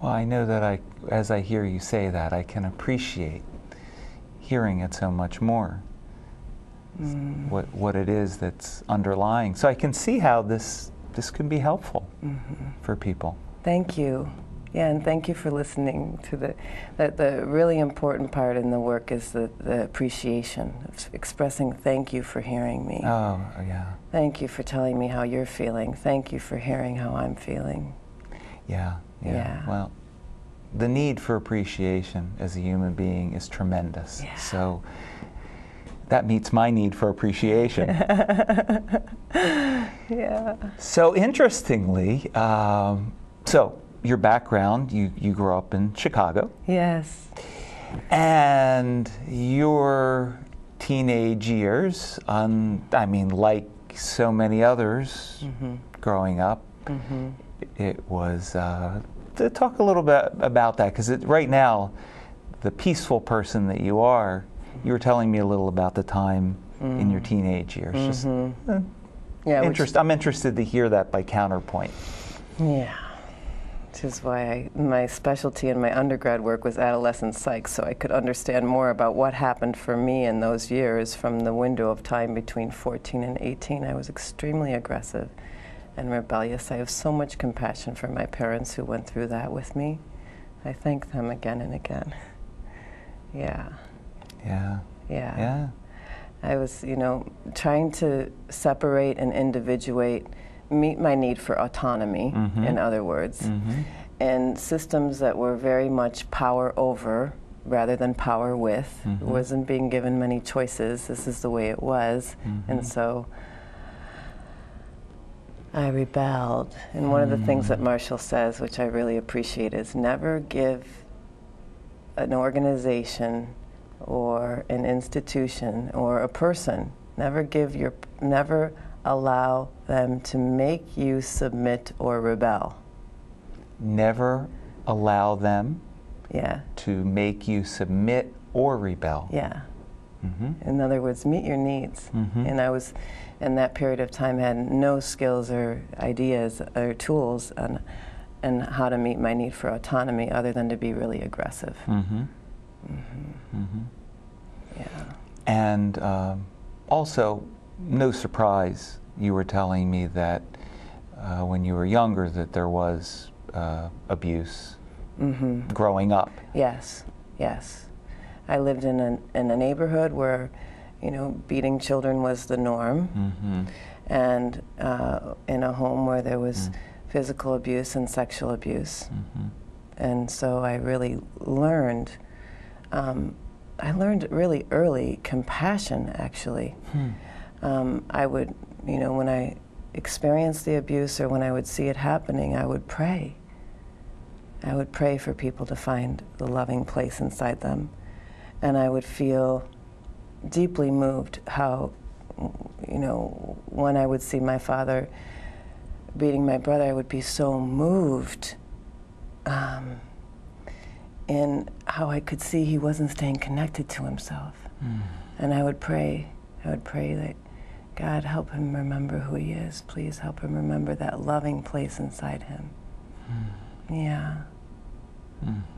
Well, I know that as I hear you say that, I can appreciate hearing it so much more. What it is that's underlying. So I can see how this can be helpful for people. Thank you. Yeah, and thank you for listening to the really important part in the work is the appreciation, of expressing thank you for hearing me. Oh, yeah. Thank you for telling me how you're feeling. Thank you for hearing how I'm feeling. Yeah. Well, the need for appreciation as a human being is tremendous. Yeah. So that meets my need for appreciation. Yeah. So interestingly, so your background, you grew up in Chicago. Yes. And your teenage years, I mean, like so many others growing up, it was, to talk a little bit about that, because right now, the peaceful person that you were telling me a little about the time in your teenage years. Yeah, I'm interested to hear that by counterpoint. Yeah. Which is why my specialty in my undergrad work was adolescent psych, so I could understand more about what happened for me in those years. From the window of time between 14 and 18, I was extremely aggressive and rebellious. I have so much compassion for my parents who went through that with me. I thank them again and again. Yeah. Yeah. Yeah. Yeah. I was, trying to separate and individuate, meet my need for autonomy, in other words, and systems that were very much power over rather than power with. Wasn't being given many choices. This is the way it was. And so I rebelled. And one of the things that Marshall says, which I really appreciate, is never give an organization or an institution or a person, never allow them to make you submit or rebel. Never allow them Yeah. to make you submit or rebel. Yeah. In other words, meet your needs. And I was, in that period of time, had no skills or ideas or tools on how to meet my need for autonomy other than to be really aggressive. Yeah. And also, no surprise, you were telling me that when you were younger that there was abuse growing up. Yes, yes. I lived in a neighborhood where, beating children was the norm, and in a home where there was physical abuse and sexual abuse. And so I really learned, really early compassion, actually. I would, when I experienced the abuse or when I would see it happening, I would pray. I would pray for people to find the loving place inside them. And I would feel deeply moved how, when I would see my father beating my brother, I would be so moved in how I could see he wasn't staying connected to himself. And I would pray that, God, help him remember who he is. Please help him remember that loving place inside him. Yeah.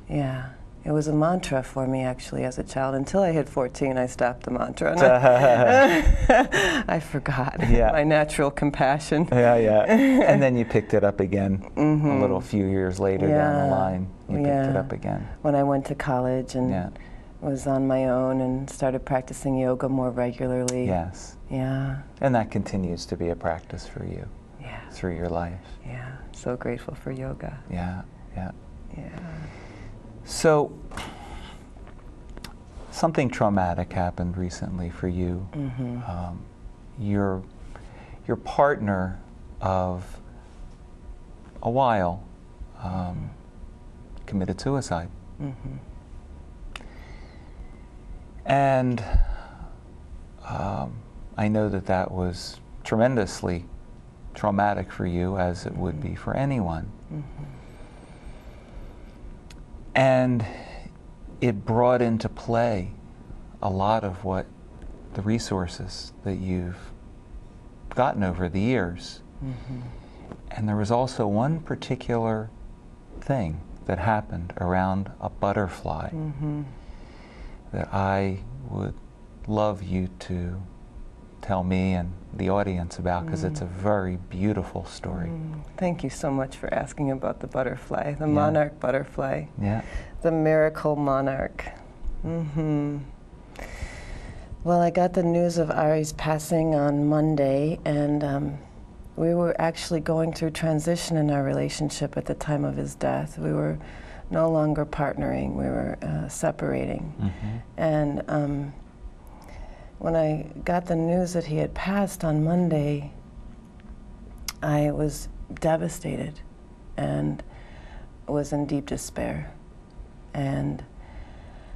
Yeah. It was a mantra for me, actually, as a child. Until I hit 14, I stopped the mantra. And I forgot my natural compassion. And then you picked it up again a few years later down the line. You picked it up again. When I went to college and was on my own and started practicing yoga more regularly. Yes. Yeah. And that continues to be a practice for you through your life. Yeah. So grateful for yoga. Yeah. Yeah. So, something traumatic happened recently for you. Your partner of a while committed suicide. And I know that was tremendously traumatic for you, as it would be for anyone. And it brought into play a lot of what the resources that you've gotten over the years. And there was also one particular thing that happened around a butterfly that I would love you to tell me and the audience about, because it's a very beautiful story. Thank you so much for asking about the butterfly, the monarch butterfly, the miracle monarch. Well, I got the news of Ari's passing on Monday, and we were actually going through transition in our relationship at the time of his death. We were no longer partnering, we were separating. And when I got the news that he had passed on Monday, I was devastated and was in deep despair. And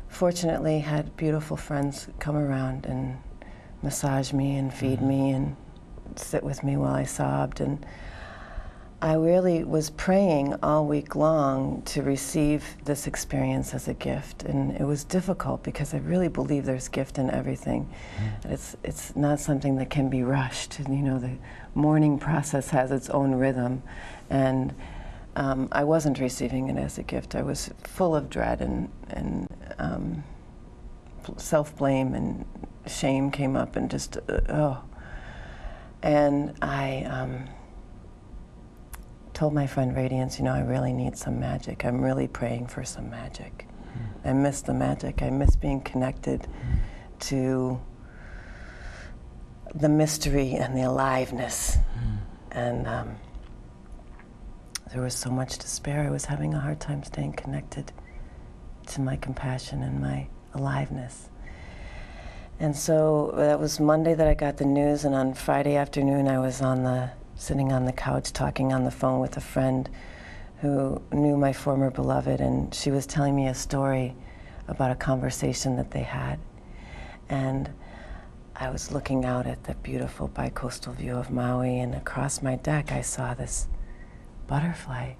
fortunately had beautiful friends come around and massage me and feed me and sit with me while I sobbed. And I really was praying all week long to receive this experience as a gift, and it was difficult because I really believe there's gift in everything. It's not something that can be rushed. You know, the mourning process has its own rhythm, and I wasn't receiving it as a gift. I was full of dread, and self-blame and shame came up, and just and I told my friend Radiance, you know, I really need some magic. I'm really praying for some magic. I miss the magic. I miss being connected to the mystery and the aliveness. And there was so much despair. I was having a hard time staying connected to my compassion and my aliveness. And so that was Monday that I got the news, and on Friday afternoon I was sitting on the couch talking on the phone with a friend who knew my former beloved, and she was telling me a story about a conversation that they had. And I was looking out at the beautiful bicoastal view of Maui, and across my deck I saw this butterfly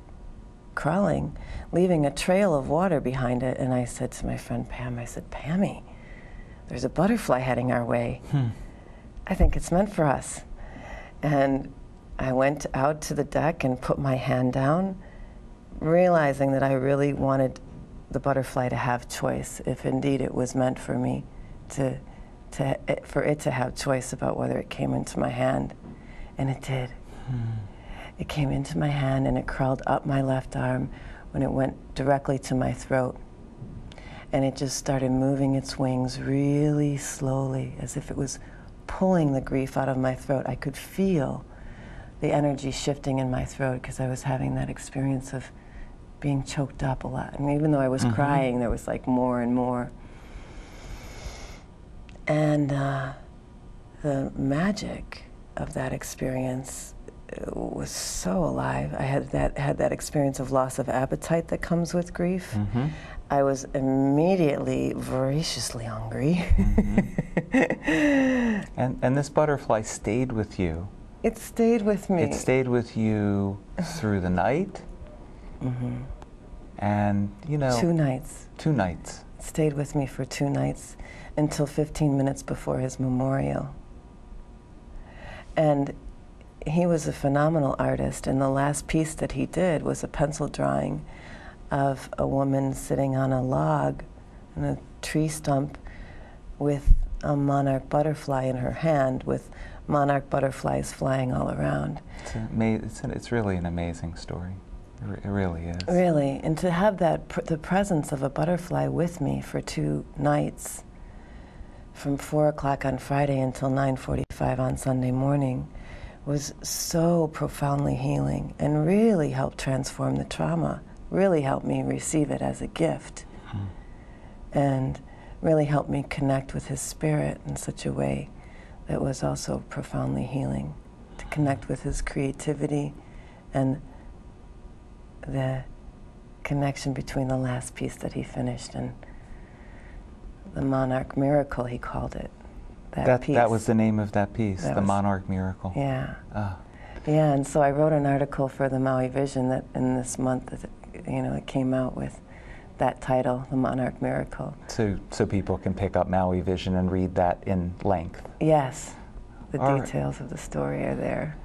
crawling, leaving a trail of water behind it. And I said to my friend Pam, I said, Pammy, there's a butterfly heading our way. I think it's meant for us. And I went out to the deck and put my hand down, realizing that I really wanted the butterfly to have choice, if indeed it was meant for me for it to have choice about whether it came into my hand. And it did. It came into my hand and it crawled up my left arm when it went directly to my throat. And it just started moving its wings really slowly, as if it was pulling the grief out of my throat. I could feel the energy shifting in my throat because I was having that experience of being choked up a lot. And even though I was crying, there was like more and more. And the magic of that experience was so alive. I had that experience of loss of appetite that comes with grief. I was immediately voraciously hungry. And this butterfly stayed with you. It stayed with me. It stayed with you through the night. And, you know... 2 nights. 2 nights. It stayed with me for 2 nights until 15 minutes before his memorial. And he was a phenomenal artist, and the last piece that he did was a pencil drawing of a woman sitting on a log in a tree stump with a monarch butterfly in her hand, with monarch butterflies flying all around. It's really an amazing story. It really is. Really, and to have the presence of a butterfly with me for 2 nights, from 4 o'clock on Friday until 9:45 on Sunday morning, was so profoundly healing and really helped transform the trauma, really helped me receive it as a gift, and really helped me connect with his spirit in such a way that was also profoundly healing, to connect with his creativity and the connection between the last piece that he finished and the Monarch Miracle, he called it. That was the name of that piece, the Monarch Miracle. Yeah. Yeah, and so I wrote an article for the Maui Vision that in this month, it came out with that title, The Monarch Miracle. So people can pick up Maui Vision and read that in length. Yes. The details of the story are there.